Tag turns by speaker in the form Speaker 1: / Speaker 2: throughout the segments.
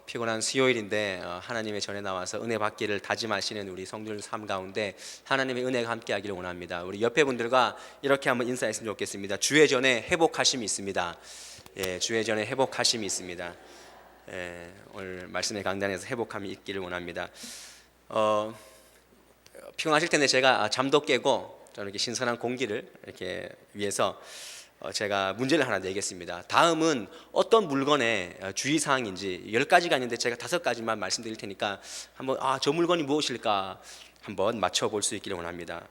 Speaker 1: 피곤한 수요일인데 하나님의 전에 나와서 은혜 받기를 다짐하시는 우리 성도들 삶 가운데 하나님의 은혜가 함께하기를 원합니다. 우리 옆에 분들과 이렇게 한번 인사했으면 좋겠습니다. 주의 전에 회복하심이 있습니다. 예, 주의 전에 회복하심이 있습니다. 예, 오늘 말씀의 강단에서 회복함이 있기를 원합니다. 피곤하실 텐데 제가 잠도 깨고 저는 이렇게 신선한 공기를 이렇게 위해서 제가 문제를 하나 내겠습니다. 다음은 어떤 물건의 주의사항인지 10가지가 있는데 제가 5가지만 말씀드릴 테니까 한번 저 물건이 무엇일까 한번 맞춰볼 수 있기를 원합니다.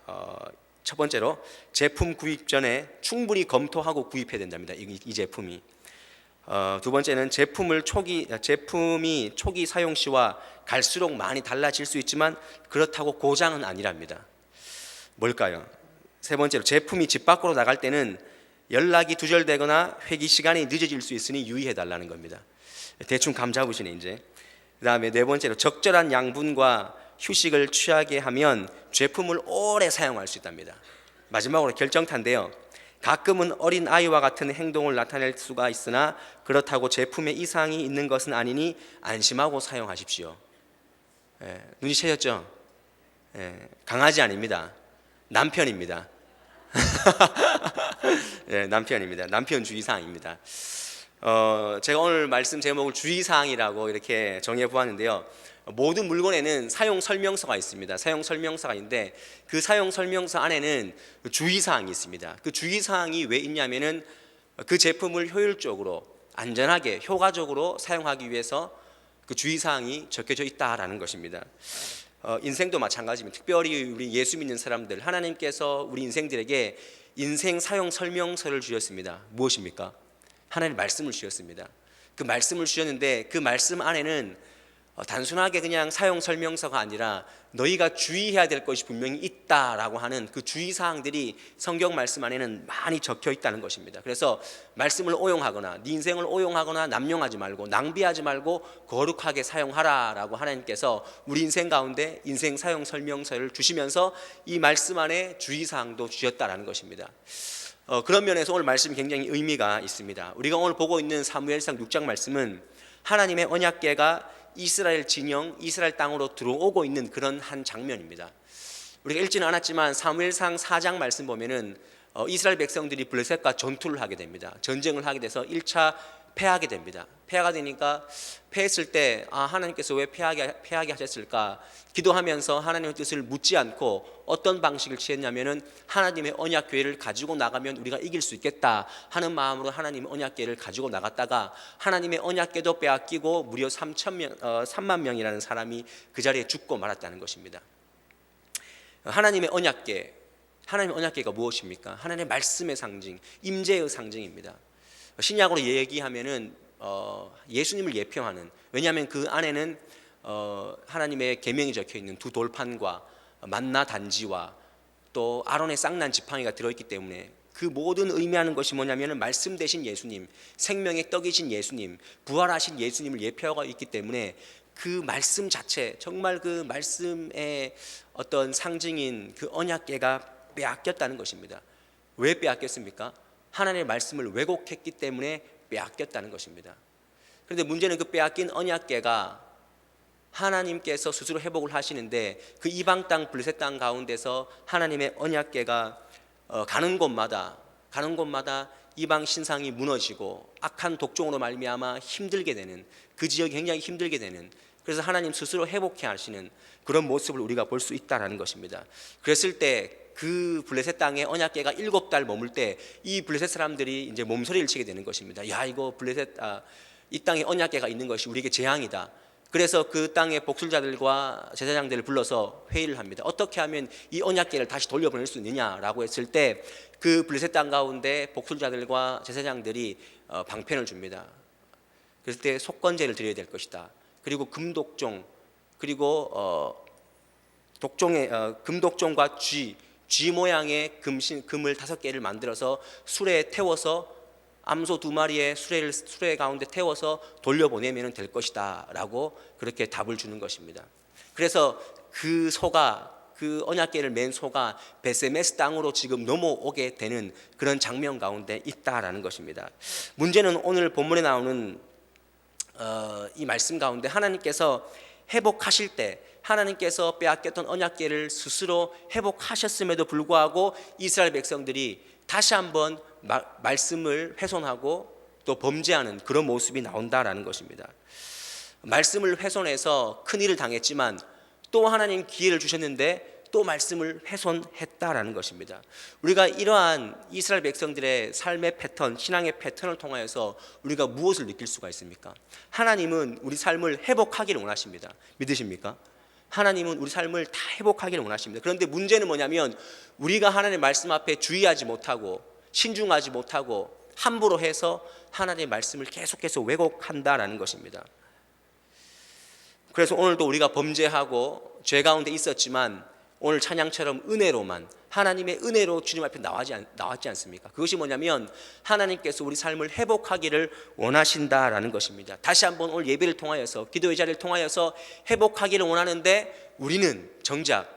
Speaker 1: 첫 번째로 제품 구입 전에 충분히 검토하고 구입해야 된답니다. 이 제품이. 두 번째는 제품이 초기 사용 시와 갈수록 많이 달라질 수 있지만 그렇다고 고장은 아니랍니다. 뭘까요? 세 번째로 제품이 집 밖으로 나갈 때는 연락이 두절되거나 회기 시간이 늦어질 수 있으니 유의해달라는 겁니다. 대충 감 잡으시네 이제. 그 다음에 네 번째로 적절한 양분과 휴식을 취하게 하면 제품을 오래 사용할 수 있답니다. 마지막으로 결정타인데요. 가끔은 어린 아이와 같은 행동을 나타낼 수가 있으나 그렇다고 제품에 이상이 있는 것은 아니니 안심하고 사용하십시오. 눈치채셨죠? 강아지 아닙니다. 남편입니다. 네, 남편입니다. 남편 주의사항입니다. 제가 오늘 말씀 제목을 주의사항이라고 이렇게 정해 보았는데요. 모든 물건에는 사용 설명서가 있습니다. 사용 설명서가 있는데 그 사용 설명서 안에는 주의사항이 있습니다. 그 주의사항이 왜 있냐면은 그 제품을 효율적으로, 안전하게, 효과적으로 사용하기 위해서 그 주의사항이 적혀져 있다라는 것입니다. 인생도 마찬가지입니다. 특별히 우리 예수 믿는 사람들, 하나님께서 우리 인생들에게 인생 사용 설명서를 주셨습니다. 무엇입니까? 하나님의 말씀을 주셨습니다. 그 말씀을 주셨는데 그 말씀 안에는 단순하게 그냥 사용 설명서가 아니라 너희가 주의해야 될 것이 분명히 있다라고 하는 그 주의사항들이 성경 말씀 안에는 많이 적혀 있다는 것입니다. 그래서 말씀을 오용하거나 네 인생을 오용하거나 남용하지 말고 낭비하지 말고 거룩하게 사용하라라고 하나님께서 우리 인생 가운데 인생 사용 설명서를 주시면서 이 말씀 안에 주의사항도 주셨다라는 것입니다. 그런 면에서 오늘 말씀이 굉장히 의미가 있습니다. 우리가 오늘 보고 있는 사무엘상 6장 말씀은 하나님의 언약궤가 이스라엘 진영, 이스라엘 땅으로 들어오고 있는 그런 한 장면입니다. 우리가 읽지는 않았지만 사무엘상 4장 말씀 보면은 이스라엘 백성들이 블레셋과 전투를 하게 됩니다. 전쟁을 하게 돼서 1차 패하게 됩니다. 패하게 되니까 패했을 때 하나님께서 왜 패하게 하셨을까 기도하면서 하나님의 뜻을 묻지 않고 어떤 방식을 취했냐면은 하나님의 언약궤를 가지고 나가면 우리가 이길 수 있겠다 하는 마음으로 하나님의 언약궤를 가지고 나갔다가 하나님의 언약궤도 빼앗기고 무려 3만 명이라는 사람이 그 자리에 죽고 말았다는 것입니다. 하나님의 언약궤가 무엇입니까? 하나님의 말씀의 상징, 임재의 상징입니다. 신약으로 얘기하면은 예수님을 예표하는, 왜냐하면 그 안에는 하나님의 계명이 적혀 있는 두 돌판과 만나 단지와 또 아론의 쌍난 지팡이가 들어있기 때문에 그 모든 의미하는 것이 뭐냐면은 말씀 되신 예수님, 생명의 떡이신 예수님, 부활하신 예수님을 예표하고 있기 때문에 그 말씀 자체, 정말 그 말씀의 어떤 상징인 그 언약궤가 빼앗겼다는 것입니다. 왜 빼앗겼습니까? 하나님의 말씀을 왜곡했기 때문에 빼앗겼다는 것입니다. 그런데 문제는 그 빼앗긴 언약궤가 하나님께서 스스로 회복을 하시는데 그 이방 땅 블레셋 땅 가운데서 하나님의 언약궤가 가는 곳마다 이방 신상이 무너지고 악한 독종으로 말미암아 힘들게 되는, 그 지역이 굉장히 힘들게 되는, 그래서 하나님 스스로 회복해 하시는 그런 모습을 우리가 볼 수 있다라는 것입니다. 그랬을 때 그 블레셋 땅에 언약궤가 7달 머물 때 이 블레셋 사람들이 이제 몸서리를 치게 되는 것입니다. 야, 이거 이 땅에 언약궤가 있는 것이 우리에게 재앙이다. 그래서 그 땅의 복술자들과 제사장들을 불러서 회의를 합니다. 어떻게 하면 이 언약궤를 다시 돌려보낼 수 있느냐라고 했을 때 그 블레셋 땅 가운데 복술자들과 제사장들이 방편을 줍니다. 그랬을 때 속건제를 드려야 될 것이다. 그리고 금독종, 그리고 금독종과 쥐 모양의 금을 5개를 만들어서 수레에 태워서 암소 2마리의 수레 가운데 태워서 돌려보내면 될 것이다 라고 그렇게 답을 주는 것입니다. 그래서 그 소가, 그 언약궤를 맨 소가 베세메스 땅으로 지금 넘어오게 되는 그런 장면 가운데 있다라는 것입니다. 문제는 오늘 본문에 나오는 이 말씀 가운데 하나님께서 회복하실 때 하나님께서 빼앗겼던 언약궤를 스스로 회복하셨음에도 불구하고 이스라엘 백성들이 다시 한번 말씀을 훼손하고 또 범죄하는 그런 모습이 나온다라는 것입니다. 말씀을 훼손해서 큰일을 당했지만 또 하나님 기회를 주셨는데 또 말씀을 훼손했다라는 것입니다. 우리가 이러한 이스라엘 백성들의 삶의 패턴, 신앙의 패턴을 통하여서 우리가 무엇을 느낄 수가 있습니까? 하나님은 우리 삶을 회복하기를 원하십니다. 믿으십니까? 하나님은 우리 삶을 다 회복하기를 원하십니다. 그런데 문제는 뭐냐면 우리가 하나님의 말씀 앞에 주의하지 못하고 신중하지 못하고 함부로 해서 하나님의 말씀을 계속해서 왜곡한다라는 것입니다. 그래서 오늘도 우리가 범죄하고 죄 가운데 있었지만 오늘 찬양처럼 은혜로만 하나님의 은혜로 주님 앞에 나왔지 않습니까? 그것이 뭐냐면 하나님께서 우리 삶을 회복하기를 원하신다라는 것입니다. 다시 한번 오늘 예배를 통하여서 기도의 자리를 통하여서 회복하기를 원하는데 우리는 정작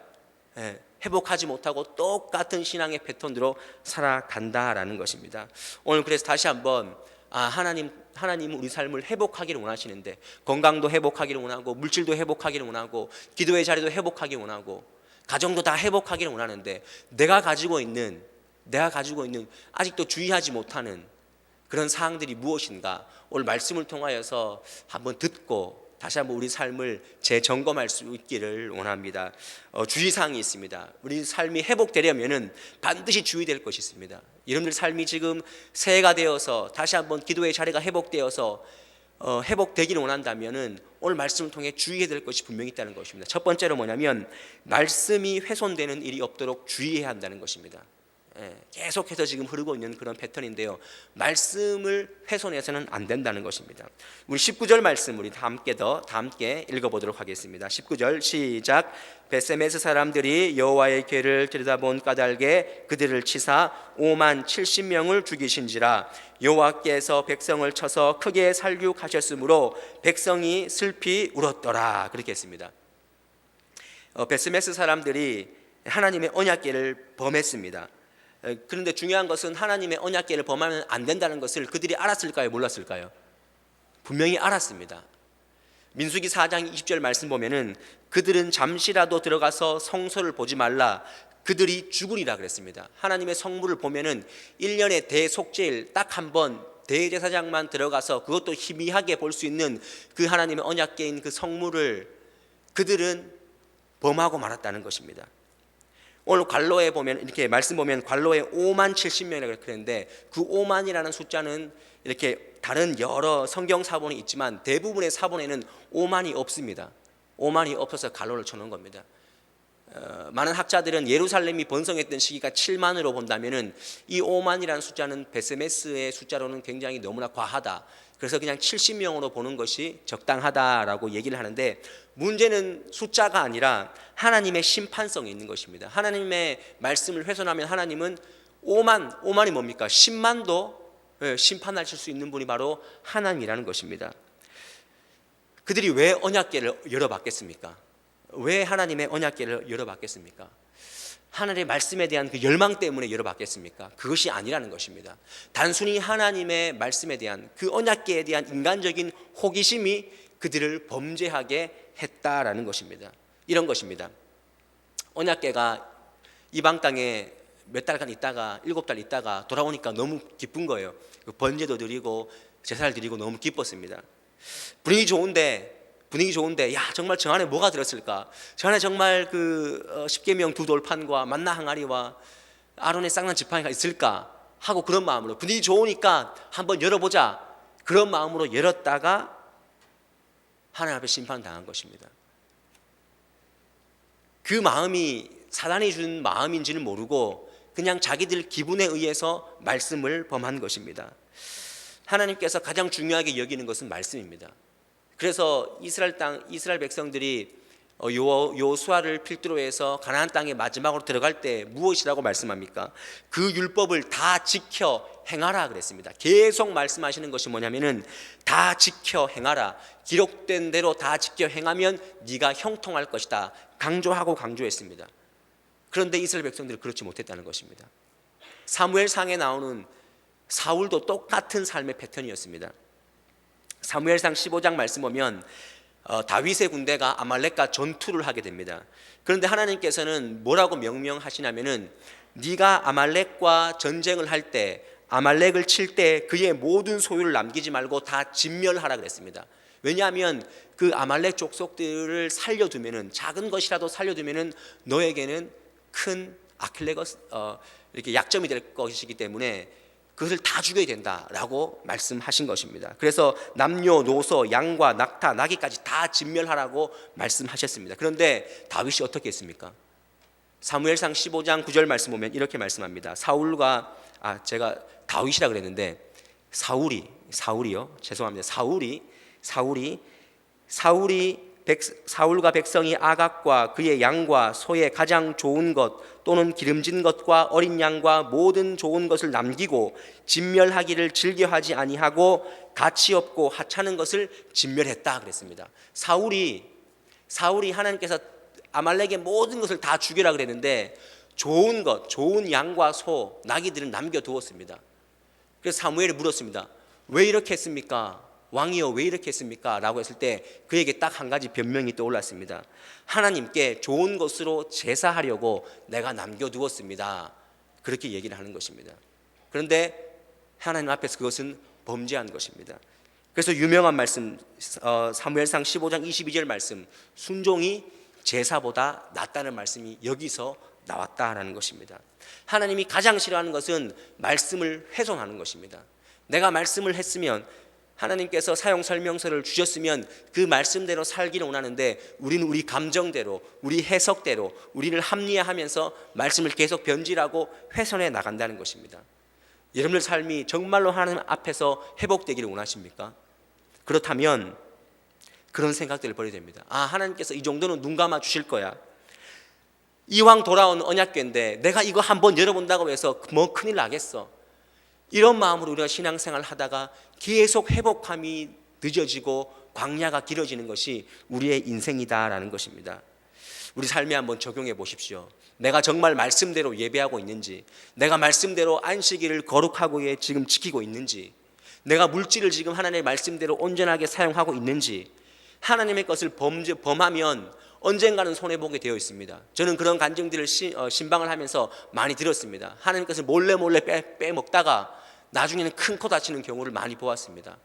Speaker 1: 회복하지 못하고 똑같은 신앙의 패턴으로 살아간다라는 것입니다. 오늘 그래서 다시 한번 하나님은 우리 삶을 회복하기를 원하시는데 건강도 회복하기를 원하고 물질도 회복하기를 원하고 기도의 자리도 회복하기를 원하고 가정도 다 회복하기를 원하는데 내가 가지고 있는 아직도 주의하지 못하는 그런 사항들이 무엇인가 오늘 말씀을 통하여서 한번 듣고 다시 한번 우리 삶을 재점검할 수 있기를 원합니다. 주의사항이 있습니다. 우리 삶이 회복되려면은 반드시 주의될 것이 있습니다. 여러분들 삶이 지금 새해가 되어서 다시 한번 기도의 자리가 회복되어서 회복되기를 원한다면은 오늘 말씀을 통해 주의해야 될 것이 분명히 있다는 것입니다. 첫 번째로 뭐냐면 말씀이 훼손되는 일이 없도록 주의해야 한다는 것입니다. 계속해서 지금 흐르고 있는 그런 패턴인데요. 말씀을 훼손해서는 안 된다는 것입니다. 우리 19절 말씀 우리 다 함께 읽어보도록 하겠습니다. 19절 시작. 벳세메스 사람들이 여호와의 궤를 들여다본 까닭에 그들을 치사 5만 70명을 죽이신지라. 여호와께서 백성을 쳐서 크게 살육하셨으므로 백성이 슬피 울었더라. 그렇게 했습니다. 벳세메스 사람들이 하나님의 언약궤를 범했습니다. 그런데 중요한 것은 하나님의 언약궤를 범하면 안 된다는 것을 그들이 알았을까요? 몰랐을까요? 분명히 알았습니다. 민수기 4장 20절 말씀 보면은 그들은 잠시라도 들어가서 성소를 보지 말라 그들이 죽으리라 그랬습니다. 하나님의 성물을 보면은 1년의 대속죄일 딱 한 번 대제사장만 들어가서 그것도 희미하게 볼 수 있는 그 하나님의 언약궤인 그 성물을 그들은 범하고 말았다는 것입니다. 오늘 관로에 보면 이렇게 말씀 보면 관로에 5만 70명이라고 그랬는데 그 5만이라는 숫자는 이렇게 다른 여러 성경 사본이 있지만 대부분의 사본에는 5만이 없습니다. 5만이 없어서 관로를 쳐놓은 겁니다. 많은 학자들은 예루살렘이 번성했던 시기가 7만으로 본다면은 이 5만이라는 숫자는 벳세메스의 숫자로는 굉장히 너무나 과하다. 그래서 그냥 70명으로 보는 것이 적당하다라고 얘기를 하는데 문제는 숫자가 아니라 하나님의 심판성이 있는 것입니다. 하나님의 말씀을 훼손하면 하나님은 5만이 뭡니까? 10만도 심판하실 수 있는 분이 바로 하나님이라는 것입니다. 그들이 왜 언약궤를 열어봤겠습니까? 왜 하나님의 언약궤를 열어봤겠습니까? 하나님의 말씀에 대한 그 열망 때문에 열어봤겠습니까? 그것이 아니라는 것입니다. 단순히 하나님의 말씀에 대한 그 언약궤에 대한 인간적인 호기심이 그들을 범죄하게 했다라는 것입니다. 이런 것입니다. 언약궤가 이방 땅에 몇 달간 있다가 7달 있다가 돌아오니까 너무 기쁜 거예요. 번제도 드리고 제사를 드리고 너무 기뻤습니다. 분위기 좋은데 야 정말 저 안에 뭐가 들었을까? 저 안에 정말 그 십계명 두 돌판과 만나 항아리와 아론의 쌍난 지팡이가 있을까 하고 그런 마음으로 분위기 좋으니까 한번 열어보자 그런 마음으로 열었다가 하나님 앞에 심판당한 것입니다. 그 마음이 사단이 준 마음인지는 모르고 그냥 자기들 기분에 의해서 말씀을 범한 것입니다. 하나님께서 가장 중요하게 여기는 것은 말씀입니다. 그래서 이스라엘 백성들이 여호수아를 필두로 해서 가나안 땅에 마지막으로 들어갈 때 무엇이라고 말씀합니까? 그 율법을 다 지켜 행하라 그랬습니다. 계속 말씀하시는 것이 뭐냐면은 다 지켜 행하라. 기록된 대로 다 지켜 행하면 네가 형통할 것이다. 강조했습니다. 그런데 이스라엘 백성들이 그렇지 못했다는 것입니다. 사무엘상에 나오는 사울도 똑같은 삶의 패턴이었습니다. 사무엘상 15장 말씀 보면 다윗의 군대가 아말렉과 전투를 하게 됩니다. 그런데 하나님께서는 뭐라고 명령하시냐면은 네가 아말렉과 전쟁을 할 때, 아말렉을 칠 때 그의 모든 소유를 남기지 말고 다 진멸하라 그랬습니다. 왜냐하면 그 아말렉 족속들을 살려두면은, 작은 것이라도 살려두면은 너에게는 큰 아킬레거스 이렇게 약점이 될 것이기 때문에 그것을 다 죽여야 된다라고 말씀하신 것입니다. 그래서 남녀노소, 양과 낙타, 나귀까지 다 진멸하라고 말씀하셨습니다. 그런데 다윗이 어떻게 했습니까? 사무엘상 15장 9절 말씀 보면 이렇게 말씀합니다. 사울과 제가 다윗이라 그랬는데 사울이요. 죄송합니다. 사울과 백성이 아각과 그의 양과 소의 가장 좋은 것 또는 기름진 것과 어린 양과 모든 좋은 것을 남기고 진멸하기를 즐겨하지 아니하고 가치 없고 하찮은 것을 진멸했다 그랬습니다. 사울이 하나님께서 아말렉의 모든 것을 다 죽여라 그랬는데 좋은 것, 좋은 양과 소, 나귀들은 남겨두었습니다. 그래서 사무엘이 물었습니다. 왜 이렇게 했습니까? 왕이여 왜 이렇게 했습니까? 라고 했을 때 그에게 딱 한 가지 변명이 떠올랐습니다. 하나님께 좋은 것으로 제사하려고 내가 남겨두었습니다. 그렇게 얘기를 하는 것입니다. 그런데 하나님 앞에서 그것은 범죄한 것입니다. 그래서 유명한 말씀, 사무엘상 15장 22절 말씀, 순종이 제사보다 낫다는 말씀이 여기서 나왔다라는 것입니다. 하나님이 가장 싫어하는 것은 말씀을 훼손하는 것입니다. 내가 말씀을 했으면, 하나님께서 사용 설명서를 주셨으면 그 말씀대로 살기를 원하는데 우리는 우리 감정대로, 우리 해석대로, 우리를 합리화하면서 말씀을 계속 변질하고 훼손해 나간다는 것입니다. 여러분들 삶이 정말로 하나님 앞에서 회복되기를 원하십니까? 그렇다면 그런 생각들을 버려야 됩니다. 하나님께서 이 정도는 눈 감아 주실 거야. 이왕 돌아온 언약궤인데 내가 이거 한번 열어본다고 해서 뭐 큰일 나겠어. 이런 마음으로 우리가 신앙생활 하다가 계속 회복함이 늦어지고 광야가 길어지는 것이 우리의 인생이다라는 것입니다. 우리 삶에 한번 적용해 보십시오. 내가 정말 말씀대로 예배하고 있는지, 내가 말씀대로 안식일을 거룩하게 지금 지키고 있는지, 내가 물질을 지금 하나님의 말씀대로 온전하게 사용하고 있는지, 하나님의 것을 범하면 언젠가는 손해보게 되어 있습니다. 저는 그런 간증들을 신방을 하면서 많이 들었습니다. 하나님 것을 몰래 빼먹다가 나중에는 큰 코 다치는 경우를 많이 보았습니다.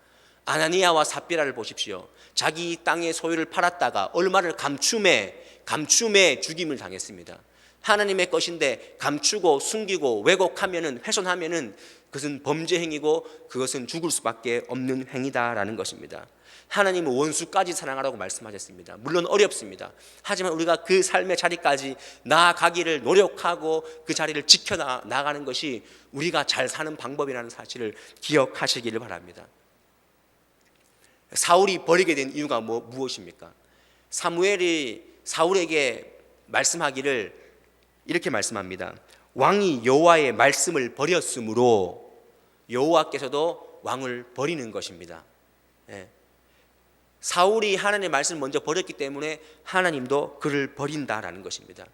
Speaker 1: 아나니아와 삽비라를 보십시오. 자기 땅의 소유를 팔았다가 얼마를 감춤에 죽임을 당했습니다. 하나님의 것인데 감추고 숨기고 왜곡하면은, 훼손하면은 그것은 범죄 행위고 그것은 죽을 수밖에 없는 행위다라는 것입니다. 하나님은 원수까지 사랑하라고 말씀하셨습니다. 물론 어렵습니다. 하지만 우리가 그 삶의 자리까지 나아가기를 노력하고 그 자리를 지켜나가는 것이 우리가 잘 사는 방법이라는 사실을 기억하시기를 바랍니다. 사울이 버리게 된 이유가 무엇입니까? 사무엘이 사울에게 말씀하기를 이렇게 말씀합니다. 왕이 여호와의 말씀을 버렸으므로 여호와께서도 왕을 버리는 것입니다. 사울이 하나님의 말씀을 먼저 버렸기 때문에 하나님도 그를 버린다라는 것입니다.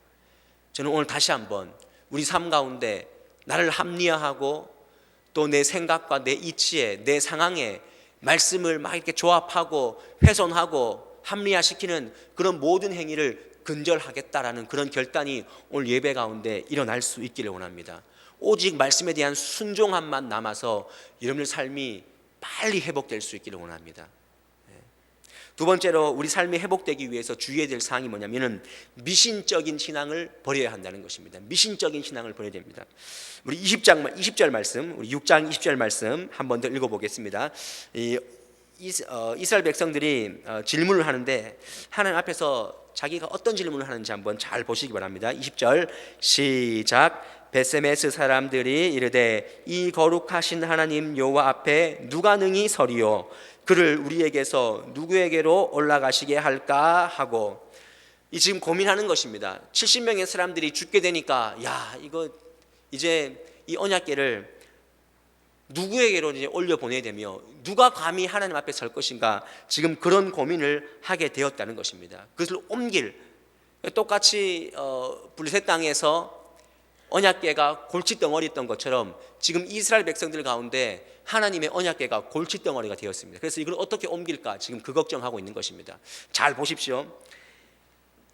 Speaker 1: 저는 오늘 다시 한번 우리 삶 가운데 나를 합리화하고 또 내 생각과 내 이치에, 내 상황에 말씀을 막 이렇게 조합하고 훼손하고 합리화시키는 그런 모든 행위를 근절하겠다라는 그런 결단이 오늘 예배 가운데 일어날 수 있기를 원합니다. 오직 말씀에 대한 순종함만 남아서 여러분의 삶이 빨리 회복될 수 있기를 원합니다. 두 번째로 우리 삶이 회복되기 위해서 주의해야 될 사항이 뭐냐면은 미신적인 신앙을 버려야 한다는 것입니다. 미신적인 신앙을 버려야 됩니다. 우리 20절 말씀, 우리 6장 20절 말씀 한 번 더 읽어보겠습니다. 이스라엘 백성들이 질문을 하는데 하나님 앞에서 자기가 어떤 질문을 하는지 한번 잘 보시기 바랍니다. 20절 시작. 베세메스 사람들이 이르되 이 거룩하신 하나님 여호와 앞에 누가 능히 서리요 그를 우리에게서 누구에게로 올라가시게 할까 하고 이 지금 고민하는 것입니다. 70명의 사람들이 죽게 되니까 이거 이제 이 언약궤를 누구에게로 이제 올려 보내야 되며 누가 감히 하나님 앞에 설 것인가 지금 그런 고민을 하게 되었다는 것입니다. 그것을 옮길 똑같이 블레셋 땅에서 언약궤가 골칫덩어리였던 것처럼 지금 이스라엘 백성들 가운데 하나님의 언약궤가 골칫덩어리가 되었습니다. 그래서 이걸 어떻게 옮길까 지금 그 걱정하고 있는 것입니다. 잘 보십시오.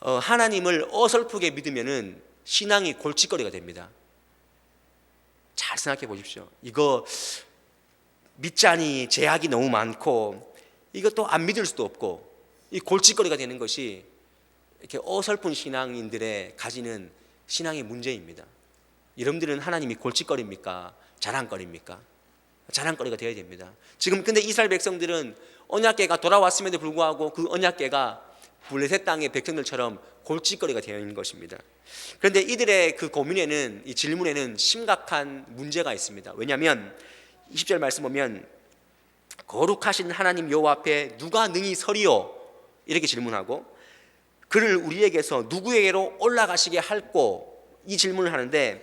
Speaker 1: 하나님을 어설프게 믿으면은 신앙이 골칫거리가 됩니다. 잘 생각해 보십시오. 이거 믿자니 제약이 너무 많고 이것도 안 믿을 수도 없고 이 골칫거리가 되는 것이 이렇게 어설픈 신앙인들의 가지는 신앙의 문제입니다. 여러분들은 하나님이 골칫거리입니까? 자랑거리입니까? 자랑거리가 되어야 됩니다. 지금 근데 이스라엘 백성들은 언약궤가 돌아왔음에도 불구하고 그 언약궤가 블레셋 땅의 백성들처럼 골칫거리가 되어 있는 것입니다. 그런데 이들의 그 고민에는, 이 질문에는 심각한 문제가 있습니다. 왜냐하면 20절 말씀 보면 거룩하신 하나님 여호와 앞에 누가 능히 서리요? 이렇게 질문하고 그를 우리에게서 누구에게로 올라가시게 할꼬? 이 질문을 하는데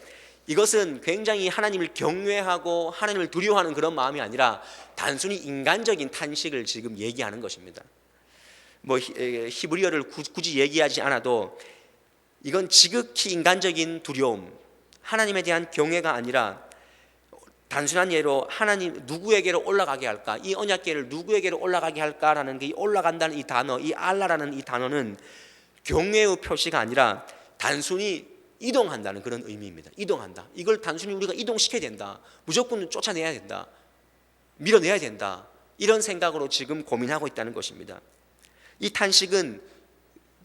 Speaker 1: 이것은 굉장히 하나님을 경외하고 하나님을 두려워하는 그런 마음이 아니라 단순히 인간적인 탄식을 지금 얘기하는 것입니다. 뭐 히브리어를 굳이 얘기하지 않아도 이건 지극히 인간적인 두려움, 하나님에 대한 경외가 아니라 단순한 예로 하나님 누구에게로 올라가게 할까? 이 언약궤를 누구에게로 올라가게 할까라는 게 올라간다는 이 단어, 이 알라라는 이 단어는 경외의 표시가 아니라 단순히 이동한다는 그런 의미입니다. 이동한다. 이걸 단순히 우리가 이동시켜야 된다. 무조건 쫓아내야 된다. 밀어내야 된다. 이런 생각으로 지금 고민하고 있다는 것입니다. 이 탄식은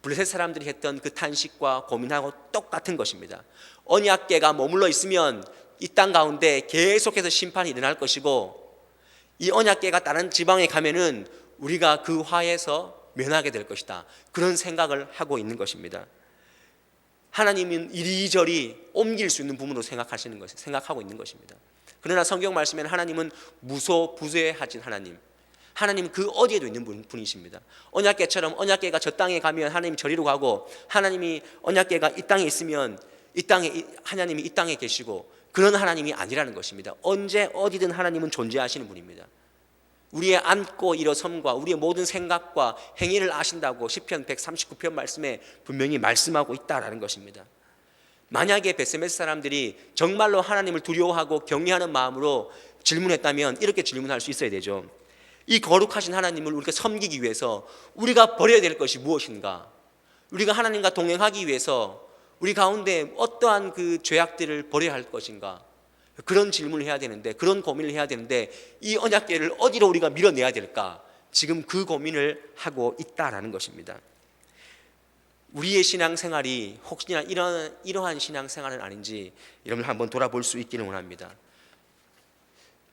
Speaker 1: 블레셋 사람들이 했던 그 탄식과 고민하고 똑같은 것입니다. 언약궤가 머물러 있으면 이 땅 가운데 계속해서 심판이 일어날 것이고 이 언약궤가 다른 지방에 가면은 우리가 그 화에서 면하게 될 것이다. 그런 생각을 하고 있는 것입니다. 하나님은 이리저리 옮길 수 있는 부분으로 생각하고 있는 것입니다. 그러나 성경 말씀에는 하나님은 무소부재하신 하나님, 하나님 그 어디에도 있는 분이십니다. 언약궤처럼 언약궤가 저 땅에 가면 하나님 저리로 가고 하나님이 언약궤가 이 땅에 있으면 이 땅에 하나님이 이 땅에 계시고 그런 하나님이 아니라는 것입니다. 언제 어디든 하나님은 존재하시는 분입니다. 우리의 앉고 일어섬과 우리의 모든 생각과 행위를 아신다고 시편 139편 말씀에 분명히 말씀하고 있다라는 것입니다. 만약에 베세메스 사람들이 정말로 하나님을 두려워하고 경외하는 마음으로 질문했다면 이렇게 질문할 수 있어야 되죠. 이 거룩하신 하나님을 우리가 섬기기 위해서 우리가 버려야 될 것이 무엇인가? 우리가 하나님과 동행하기 위해서 우리 가운데 어떠한 그 죄악들을 버려야 할 것인가? 그런 질문을 해야 되는데, 그런 고민을 해야 되는데 이 언약궤를 어디로 우리가 밀어내야 될까? 지금 그 고민을 하고 있다라는 것입니다. 우리의 신앙생활이 혹시나 이러한 신앙생활은 아닌지 여러분 한번 돌아볼 수 있기를 원합니다.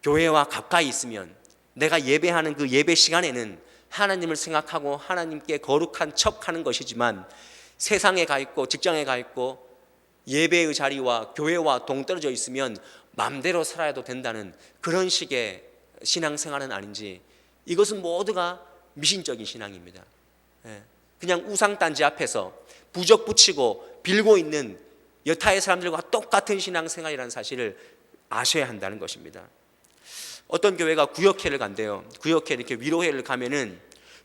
Speaker 1: 교회와 가까이 있으면 내가 예배하는 그 예배 시간에는 하나님을 생각하고 하나님께 거룩한 척하는 것이지만 세상에 가 있고 직장에 가 있고 예배의 자리와 교회와 동떨어져 있으면 마음대로 살아도 된다는 그런 식의 신앙생활은 아닌지, 이것은 모두가 미신적인 신앙입니다. 그냥 우상단지 앞에서 부적 붙이고 빌고 있는 여타의 사람들과 똑같은 신앙생활이라는 사실을 아셔야 한다는 것입니다. 어떤 교회가 구역회를 간대요. 구역회 이렇게 위로회를 가면은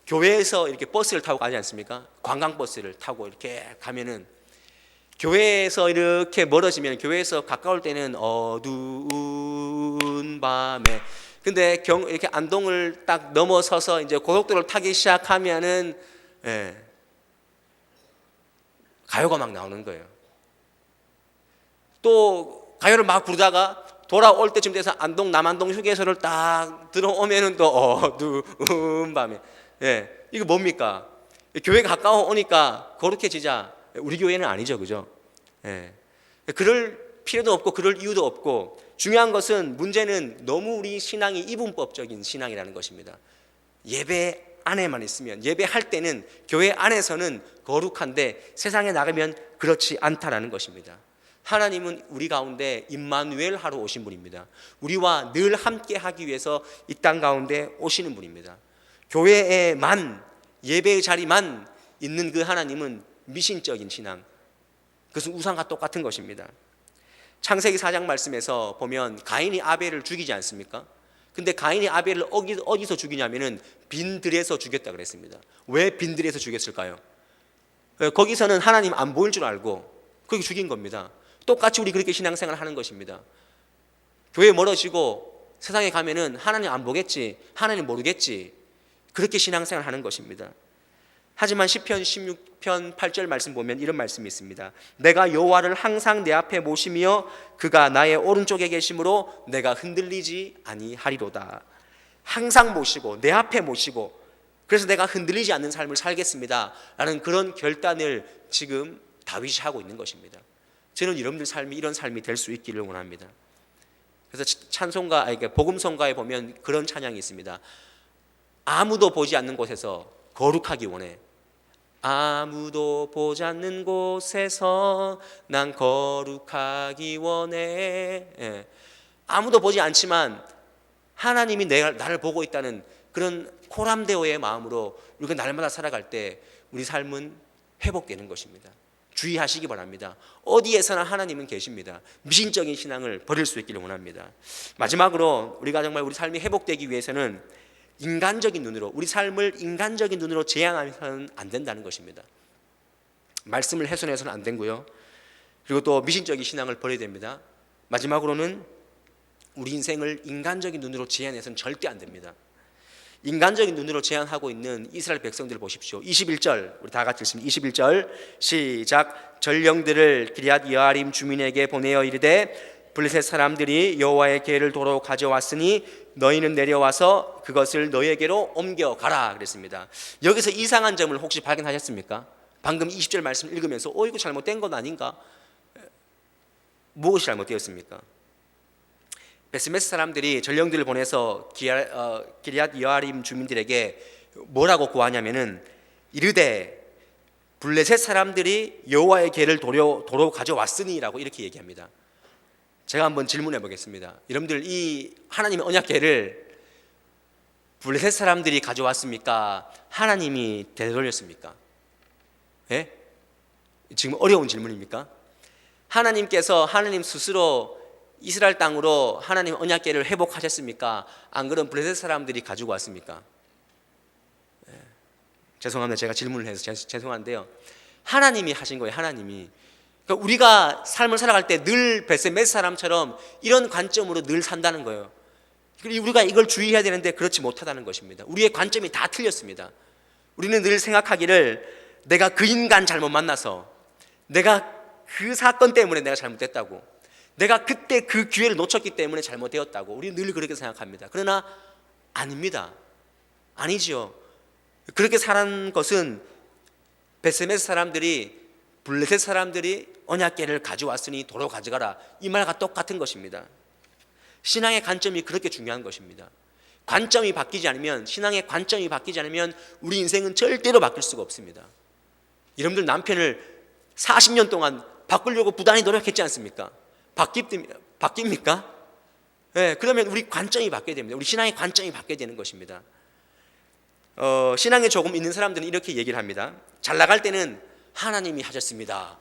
Speaker 1: 교회에서 이렇게 버스를 타고 가지 않습니까? 관광버스를 타고 이렇게 가면은 교회에서 이렇게 멀어지면, 교회에서 가까울 때는 어두운 밤에, 근데 이렇게 안동을 딱 넘어서서 이제 고속도로를 타기 시작하면은 가요가 막 나오는 거예요. 또 가요를 막 부르다가 돌아올 때쯤 돼서 안동 남안동 휴게소를 딱 들어오면은 또 어두운 밤에, 이거 뭡니까? 교회 가까워 오니까 거룩해지자. 우리 교회는 아니죠, 그죠? 그럴 필요도 없고 그럴 이유도 없고, 중요한 것은, 문제는 너무 우리 신앙이 이분법적인 신앙이라는 것입니다. 예배 안에만 있으면, 예배할 때는 교회 안에서는 거룩한데 세상에 나가면 그렇지 않다라는 것입니다. 하나님은 우리 가운데 임마누엘 하러 오신 분입니다. 우리와 늘 함께 하기 위해서 이 땅 가운데 오시는 분입니다. 교회에만, 예배의 자리만 있는 그 하나님은 미신적인 신앙, 그것은 우상과 똑같은 것입니다. 창세기 4장 말씀에서 보면 가인이 아벨을 죽이지 않습니까? 근데 가인이 아벨을 어디서 죽이냐면은 빈들에서 죽였다 그랬습니다. 왜 빈들에서 죽였을까요? 거기서는 하나님 안 보일 줄 알고 거기 죽인 겁니다. 똑같이 우리 그렇게 신앙생활을 하는 것입니다. 교회 멀어지고 세상에 가면은 하나님 안 보겠지, 하나님 모르겠지, 그렇게 신앙생활을 하는 것입니다. 하지만 시편 16편 8절 말씀 보면 이런 말씀이 있습니다. 내가 여호와를 항상 내 앞에 모시며 그가 나의 오른쪽에 계심으로 내가 흔들리지 아니하리로다. 항상 모시고 내 앞에 모시고, 그래서 내가 흔들리지 않는 삶을 살겠습니다 라는 그런 결단을 지금 다윗이 하고 있는 것입니다. 저는 여러분들 삶이 이런 삶이 될 수 있기를 원합니다. 그래서 찬송가, 복음성가에 보면 그런 찬양이 있습니다. 아무도 보지 않는 곳에서 거룩하기 원해. 아무도 보지 않는 곳에서 난 거룩하기 원해. 예. 아무도 보지 않지만 하나님이 나를 보고 있다는 그런 코람데오의 마음으로 우리가 날마다 살아갈 때 우리 삶은 회복되는 것입니다. 주의하시기 바랍니다. 어디에서나 하나님은 계십니다. 미신적인 신앙을 버릴 수 있기를 원합니다. 마지막으로 우리가 정말 우리 삶이 회복되기 위해서는 인간적인 눈으로, 우리 삶을 인간적인 눈으로 제한하면서는 안 된다는 것입니다. 말씀을 훼손해서는 안 되고요. 그리고 또 미신적인 신앙을 버려야 됩니다. 마지막으로는 우리 인생을 인간적인 눈으로 제한해서는 절대 안 됩니다. 인간적인 눈으로 제한하고 있는 이스라엘 백성들을 보십시오. 21절 우리 다 같이 읽습니다. 21절 시작. 전령들을 기럇 여아림 주민에게 보내어 이르되 블레셋 사람들이 여호와의 궤를 도로 가져왔으니 너희는 내려와서 그것을 너희에게로 옮겨가라 그랬습니다. 여기서 이상한 점을 혹시 발견하셨습니까? 방금 20절 말씀 읽으면서 이거 잘못된 건 아닌가? 무엇이 잘못되었습니까? 베스메스 사람들이 전령들을 보내서 기럇 여아림 주민들에게 뭐라고 구하냐면은 이르되 블레셋 사람들이 여호와의 궤를 도로 가져왔으니라고 이렇게 얘기합니다. 제가 한번 질문해 보겠습니다. 여러분들 이 하나님의 언약궤를 블레셋 사람들이 가져왔습니까? 하나님이 되돌렸습니까? 예? 지금 어려운 질문입니까? 하나님 스스로 이스라엘 땅으로 하나님 언약궤를 회복하셨습니까? 안 그러면 블레셋 사람들이 가지고 왔습니까? 예. 죄송합니다. 제가 질문을 해서 죄송한데요. 하나님이 하신 거예요. 하나님이. 그러니까 우리가 삶을 살아갈 때 늘 베세메스 사람처럼 이런 관점으로 늘 산다는 거예요. 그리고 우리가 이걸 주의해야 되는데 그렇지 못하다는 것입니다. 우리의 관점이 다 틀렸습니다. 우리는 늘 생각하기를 내가 그 인간 잘못 만나서, 내가 그 사건 때문에 내가 잘못됐다고, 내가 그때 그 기회를 놓쳤기 때문에 잘못되었다고 우리는 늘 그렇게 생각합니다. 그러나 아닙니다. 아니지요. 그렇게 살은 것은 베세메스 사람들이, 블레셋 사람들이 언약궤를 가져왔으니 도로 가져가라, 이 말과 똑같은 것입니다. 신앙의 관점이 그렇게 중요한 것입니다. 관점이 바뀌지 않으면, 신앙의 관점이 바뀌지 않으면 우리 인생은 절대로 바뀔 수가 없습니다. 여러분들 남편을 40년 동안 바꾸려고 부단히 노력했지 않습니까? 바뀝니까? 네, 그러면 우리 관점이 바뀌어야 됩니다. 우리 신앙의 관점이 바뀌어야 되는 것입니다. 신앙에 조금 있는 사람들은 이렇게 얘기를 합니다. 잘 나갈 때는 하나님이 하셨습니다.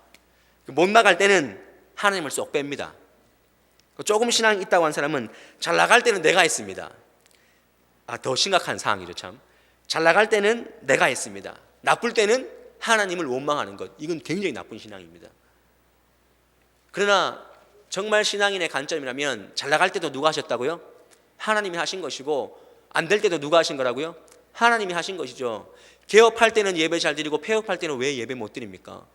Speaker 1: 못 나갈 때는 하나님을 쏙 뺍니다. 조금 신앙이 있다고 한 사람은 잘 나갈 때는 내가 했습니다. 더 심각한 상황이죠. 참. 잘 나갈 때는 내가 했습니다. 나쁠 때는 하나님을 원망하는 것, 이건 굉장히 나쁜 신앙입니다. 그러나 정말 신앙인의 관점이라면 잘 나갈 때도 누가 하셨다고요? 하나님이 하신 것이고, 안 될 때도 누가 하신 거라고요? 하나님이 하신 것이죠. 개업할 때는 예배 잘 드리고 폐업할 때는 왜 예배 못 드립니까?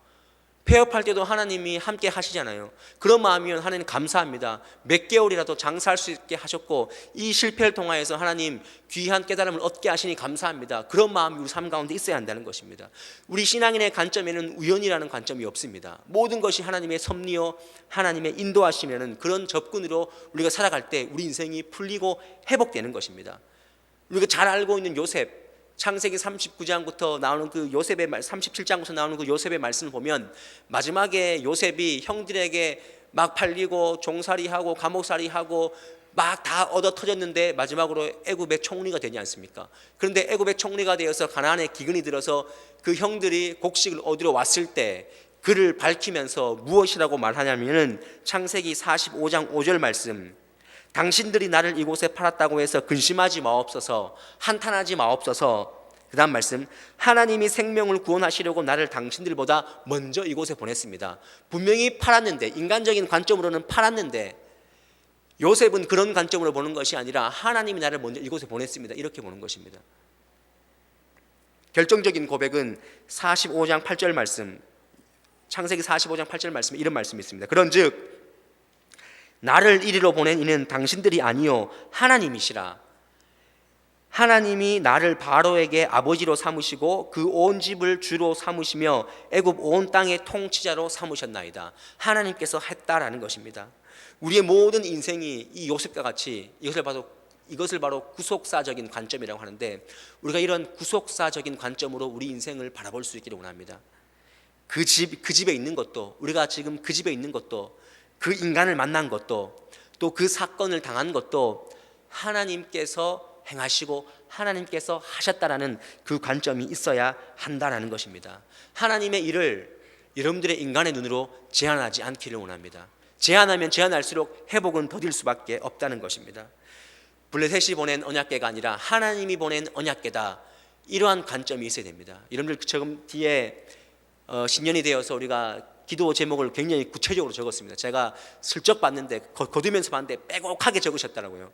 Speaker 1: 폐업할 때도 하나님이 함께 하시잖아요. 그런 마음이면 하나님 감사합니다. 몇 개월이라도 장사할 수 있게 하셨고 이 실패를 통하여서 하나님 귀한 깨달음을 얻게 하시니 감사합니다. 그런 마음이 우리 삶 가운데 있어야 한다는 것입니다. 우리 신앙인의 관점에는 우연이라는 관점이 없습니다. 모든 것이 하나님의 섭리요, 하나님의 인도하시면은 그런 접근으로 우리가 살아갈 때 우리 인생이 풀리고 회복되는 것입니다. 우리가 잘 알고 있는 요셉, 창세기 39장부터 나오는 그 요셉의 37장부터 나오는 그 요셉의 말씀을 보면 마지막에 요셉이 형들에게 막 팔리고 종살이하고 감옥살이하고 막 다 얻어 터졌는데 마지막으로 애굽의 총리가 되지 않습니까? 그런데 애굽의 총리가 되어서 가나안에 기근이 들어서 그 형들이 곡식을 얻으러 왔을 때 그를 밝히면서 무엇이라고 말하냐면은 창세기 45장 5절 말씀, 당신들이 나를 이곳에 팔았다고 해서 근심하지 마옵소서, 한탄하지 마옵소서. 그 다음 말씀, 하나님이 생명을 구원하시려고 나를 당신들보다 먼저 이곳에 보냈습니다. 분명히 팔았는데, 인간적인 관점으로는 팔았는데, 요셉은 그런 관점으로 보는 것이 아니라 하나님이 나를 먼저 이곳에 보냈습니다, 이렇게 보는 것입니다. 결정적인 고백은 45장 8절 말씀, 창세기 45장 8절 말씀에 이런 말씀이 있습니다. 그런즉 나를 이리로 보낸 이는 당신들이 아니요 하나님이시라. 하나님이 나를 바로에게 아버지로 삼으시고 그 온 집을 주로 삼으시며 애굽 온 땅의 통치자로 삼으셨나이다. 하나님께서 했다라는 것입니다. 우리의 모든 인생이 이 요셉과 같이 이것을 바로 구속사적인 관점이라고 하는데, 우리가 이런 구속사적인 관점으로 우리 인생을 바라볼 수 있기를 원합니다. 그 집에 있는 것도, 우리가 지금 그 집에 있는 것도, 그 인간을 만난 것도, 또 그 사건을 당한 것도 하나님께서 행하시고 하나님께서 하셨다라는 그 관점이 있어야 한다라는 것입니다. 하나님의 일을 여러분들의 인간의 눈으로 제한하지 않기를 원합니다. 제한하면 제한할수록 회복은 더딜 수밖에 없다는 것입니다. 블레셋이 보낸 언약궤가 아니라 하나님이 보낸 언약궤다, 이러한 관점이 있어야 됩니다. 여러분들 지금 뒤에 신년이 되어서 우리가 기도 제목을 굉장히 구체적으로 적었습니다. 제가 슬쩍 봤는데, 거두면서 봤는데 빼곡하게 적으셨더라고요.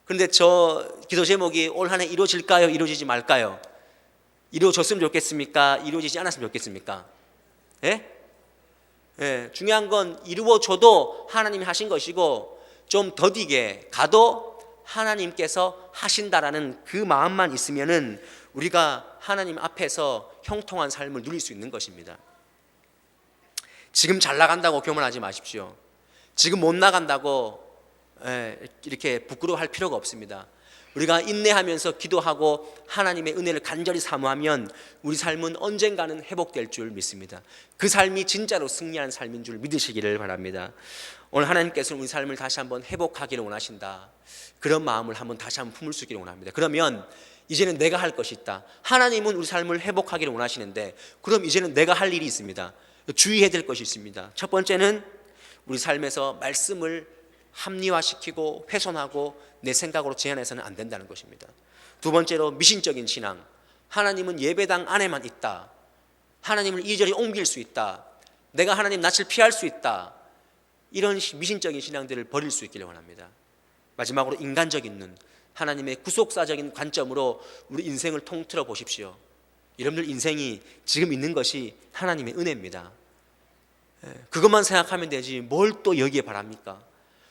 Speaker 1: 그런데 저 기도 제목이 올 한 해 이루어질까요? 이루어지지 말까요? 이루어졌으면 좋겠습니까? 이루어지지 않았으면 좋겠습니까? 예? 예, 중요한 건 이루어져도 하나님이 하신 것이고, 좀 더디게 가도 하나님께서 하신다라는 그 마음만 있으면은 우리가 하나님 앞에서 형통한 삶을 누릴 수 있는 것입니다. 지금 잘 나간다고 교만하지 마십시오. 지금 못 나간다고 이렇게 부끄러워할 필요가 없습니다. 우리가 인내하면서 기도하고 하나님의 은혜를 간절히 사모하면 우리 삶은 언젠가는 회복될 줄 믿습니다. 그 삶이 진짜로 승리한 삶인 줄 믿으시기를 바랍니다. 오늘 하나님께서는 우리 삶을 다시 한번 회복하기를 원하신다, 그런 마음을 한번 다시 한번 품을 수 있기를 원합니다. 그러면 이제는 내가 할 것이 있다. 하나님은 우리 삶을 회복하기를 원하시는데, 그럼 이제는 내가 할 일이 있습니다. 주의해야 될 것이 있습니다. 첫 번째는 우리 삶에서 말씀을 합리화시키고 훼손하고 내 생각으로 제한해서는 안 된다는 것입니다. 두 번째로 미신적인 신앙, 하나님은 예배당 안에만 있다, 하나님을 이리저리 옮길 수 있다, 내가 하나님 낯을 피할 수 있다, 이런 미신적인 신앙들을 버릴 수 있기를 원합니다. 마지막으로 인간적인 눈, 하나님의 구속사적인 관점으로 우리 인생을 통틀어 보십시오. 여러분들 인생이 지금 있는 것이 하나님의 은혜입니다. 그것만 생각하면 되지 뭘 또 여기에 바랍니까?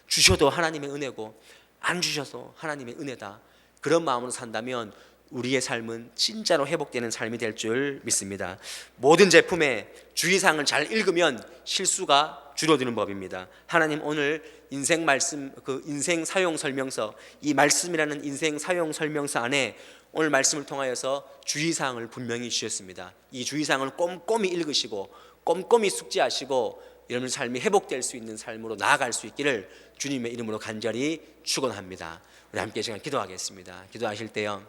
Speaker 1: 주셔도 하나님의 은혜고 안 주셔도 하나님의 은혜다, 그런 마음으로 산다면 우리의 삶은 진짜로 회복되는 삶이 될 줄 믿습니다. 모든 제품에 주의사항을 잘 읽으면 실수가 줄어드는 법입니다. 하나님 오늘 인생 말씀, 그 인생 사용 설명서, 이 말씀이라는 인생 사용 설명서 안에 오늘 말씀을 통하여서 주의사항을 분명히 주셨습니다. 이 주의사항을 꼼꼼히 읽으시고 꼼꼼히 숙지하시고 여러분의 삶이 회복될 수 있는 삶으로 나아갈 수 있기를 주님의 이름으로 간절히 축원합니다. 우리 함께 시간 기도하겠습니다. 기도하실 때요,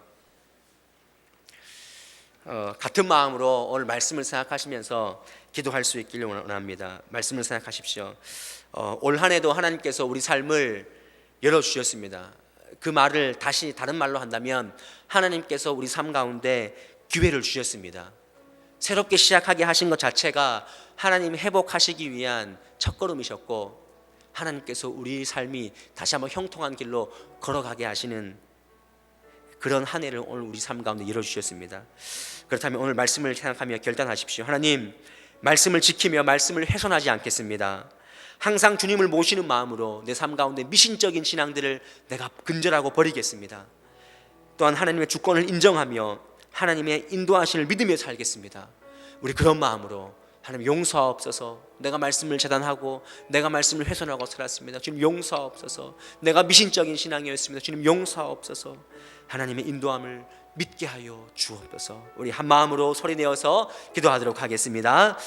Speaker 1: 같은 마음으로 오늘 말씀을 생각하시면서 기도할 수 있기를 원합니다. 말씀을 생각하십시오. 올 한 해도 하나님께서 우리 삶을 열어주셨습니다. 그 말을 다시 다른 말로 한다면 하나님께서 우리 삶 가운데 기회를 주셨습니다. 새롭게 시작하게 하신 것 자체가 하나님 회복하시기 위한 첫걸음이셨고, 하나님께서 우리 삶이 다시 한번 형통한 길로 걸어가게 하시는 그런 한 해를 오늘 우리 삶 가운데 열어주셨습니다. 그렇다면 오늘 말씀을 생각하며 결단하십시오. 하나님, 말씀을 지키며 말씀을 훼손하지 않겠습니다. 항상 주님을 모시는 마음으로 내 삶 가운데 미신적인 신앙들을 내가 근절하고 버리겠습니다. 또한 하나님의 주권을 인정하며 하나님의 인도하심을 믿으며 살겠습니다. 우리 그런 마음으로 하나님 용서하옵소서. 내가 말씀을 재단하고 내가 말씀을 훼손하고 살았습니다. 주님 용서하옵소서. 내가 미신적인 신앙이었습니다. 주님 용서하옵소서. 하나님의 인도함을 믿게 하여 주옵소서. 우리 한 마음으로 소리내어서 기도하도록 하겠습니다.